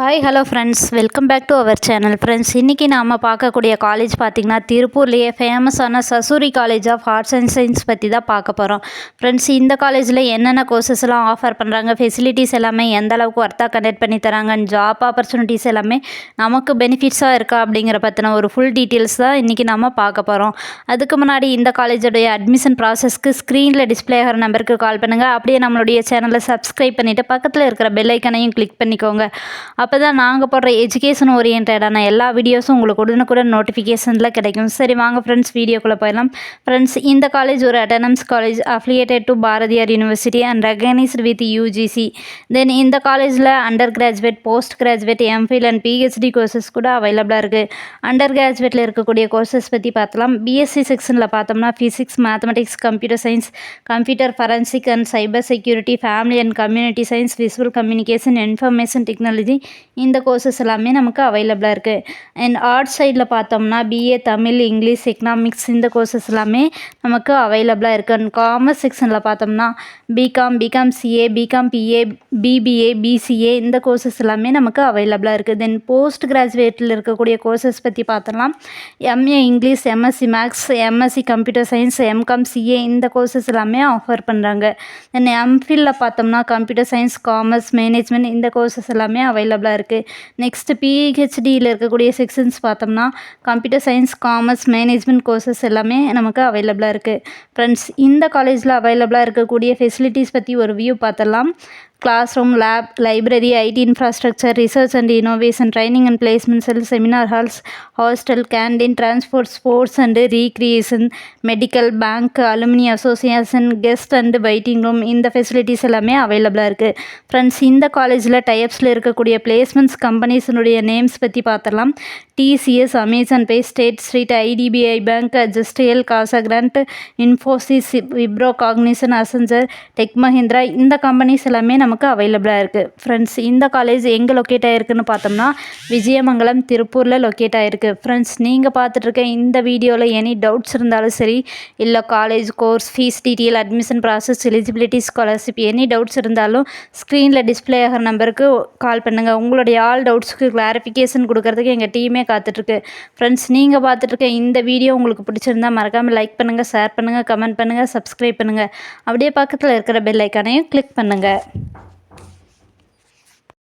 Hi hello friends, welcome back to our channel. Friends, இன்றைக்கி நாம் பார்க்கக்கூடிய காலேஜ் பார்த்திங்கன்னா திருப்பூர்லேயே ஃபேமஸான Sasurie college of arts and science பற்றி தான் பார்க்க போகிறோம். ஃப்ரெண்ட்ஸ், இந்த காலேஜில் என்னென்ன கோர்சஸ்லாம் ஆஃபர் பண்ணுறாங்க, ஃபெசிலிட்டிஸ் எல்லாமே எந்த அளவுக்கு ஒர்த்தாக கண்டக்ட் பண்ணி தராங்க, ஜாப் ஆப்பர்ச்சுனிட்டிஸ் எல்லாமே நமக்கு பெனிஃபிட்ஸாக இருக்கா அப்படிங்கிற பற்றின ஒரு ஃபுல் டீட்டெயில்ஸ் தான் இன்றைக்கி நம்ம பார்க்க போகிறோம். அதுக்கு முன்னாடி இந்த காலேஜோடைய அட்மிஷன் ப்ராசஸ்க்கு ஸ்க்ரீனில் டிஸ்பிளே ஆகிற நம்பருக்கு கால் பண்ணுங்கள். அப்படியே நம்மளுடைய சேனலை சப்ஸ்கிரைப் பண்ணிவிட்டு பக்கத்தில் இருக்கிற பெல் ஐக்கனையும் கிளிக் பண்ணிக்கோங்க. அப்போ தான் நாங்கள் போடுற எஜுகேஷன் ஓரியன்டான எல்லா வீடியோஸும் உங்களுக்கு உடனுக்குடன் நோட்டிஃபிகேஷனில் கிடைக்கும். சரி வாங்க ஃப்ரெண்ட்ஸ், வீடியோக்குள்ளே போயிடலாம். ஃப்ரெண்ட்ஸ், இந்த காலேஜ் ஒரு autonomous college affiliated to Bharathiar university and recognised with UGC. Then இந்த காலேஜில் undergraduate, postgraduate, MPhil and PhD courses கூட அவைலபிளாக இருக்குது. அண்டர் கிராஜுவேட்டில் இருக்கக்கூடிய கோர்சஸ் பற்றி பார்த்தலாம். பிஎஸ்சி செக்ஷனில் பார்த்தோம்னா physics, mathematics, computer science, computer forensic and cyber security, family and community science, visual communication, information technology, இந்த கோர்சஸ் எல்லாமே நமக்கு அவைலபிளாக இருக்குது. அண்ட் ஆர்ட்ஸ் சைடில் பார்த்தோம்னா பிஏ தமிழ், இங்கிலீஷ், எக்கனாமிக்ஸ், இந்த கோர்சஸ் எல்லாமே நமக்கு அவைலபிளாக இருக்குது. அண்ட் காமர்ஸ் செக்ஷனில் பார்த்தோம்னா BCom CA, BCom BA, BBA, BCA, இந்த கோர்சஸ் எல்லாமே நமக்கு அவைலபிளாக இருக்குது. தென் போஸ்ட் கிராஜுவேட்டில் இருக்கக்கூடிய கோர்சஸ் பற்றி பார்த்தோம்னா MA English, MSc maths, MSc computer science, MCom CA, இந்த கோர்சஸ் எல்லாமே ஆஃபர் பண்ணுறாங்க. தென் எம்ஃபில்ல பார்த்தோம்னா கம்ப்யூட்டர் சயின்ஸ், காமர்ஸ், மேனேஜ்மெண்ட், இந்த கோர்சஸ் எல்லாமே அவைலபிளாக இருக்குது. நெக்ஸ்ட் பிஹெச்டியில் இருக்கக்கூடிய செக்ஷன்ஸ் பார்த்தோம்னா computer science, commerce, management courses எல்லாமே நமக்கு அவைலபிளாக இருக்குது. ஃப்ரெண்ட்ஸ், இந்த காலேஜில் அவைலபிளாக இருக்கக்கூடிய ஃபெசிலிட்டிஸ் பற்றி ஒரு வியூ பார்த்தலாம். Classroom, lab, library, IT infrastructure, research and innovation, training and placement cell, seminar halls, hostel, canteen, transport, sports and recreation, medical, bank, alumni association, guest and waiting room, இந்த facilities எல்லாமே அவைலபிளாக இருக்குது. Friends, இந்த காலேஜில் டைப்ஸில் இருக்கக்கூடிய placements கம்பெனிஸினுடைய names பற்றி பார்த்தலாம். TCS, Amazon Pay, State Street, IDBI Bank, ஜஸ்டிஎல், Casa Grand, Infosys, Wipro, Cognizant, Accenture, Tech Mahindra, இந்த கம்பெனிஸ் எல்லாமே நமக்கு அவைலபிளாக இருக்குது. ஃப்ரெண்ட்ஸ், இந்த காலேஜ் எங்கே லொக்கேட் ஆகிருக்குன்னு பார்த்தோம்னா விஜயமங்கலம், திருப்பூரில் லொக்கேட் ஆகிருக்கு. ஃப்ரெண்ட்ஸ், நீங்கள் பார்த்துட்ருக்க இந்த வீடியோவில் எனி டவுட்ஸ் இருந்தாலும் சரி, இல்லை college course, fees detail, admission process, eligibility, scholarship, any doubts இருந்தாலும் ஸ்க்ரீனில் டிஸ்பிளே ஆகிற நம்பருக்கு கால் பண்ணுங்கள். உங்களுடைய ஆல் டவுட்ஸ்க்கு கிளாரிஃபிகேஷன் கொடுக்கறதுக்கு எங்கள் டீமே காத்துட்ருக்கு. ஃப்ரெண்ட்ஸ், நீங்கள் பார்த்துட்ருக்க இந்த வீடியோ உங்களுக்கு பிடிச்சிருந்தால் மறக்காமல் லைக் பண்ணுங்கள், ஷேர் பண்ணுங்கள், கமெண்ட் பண்ணுங்கள், சப்ஸ்கிரைப் பண்ணுங்கள். அப்படியே பக்கத்தில் இருக்கிற பெல் ஐக்கானையும் கிளிக் பண்ணுங்கள்.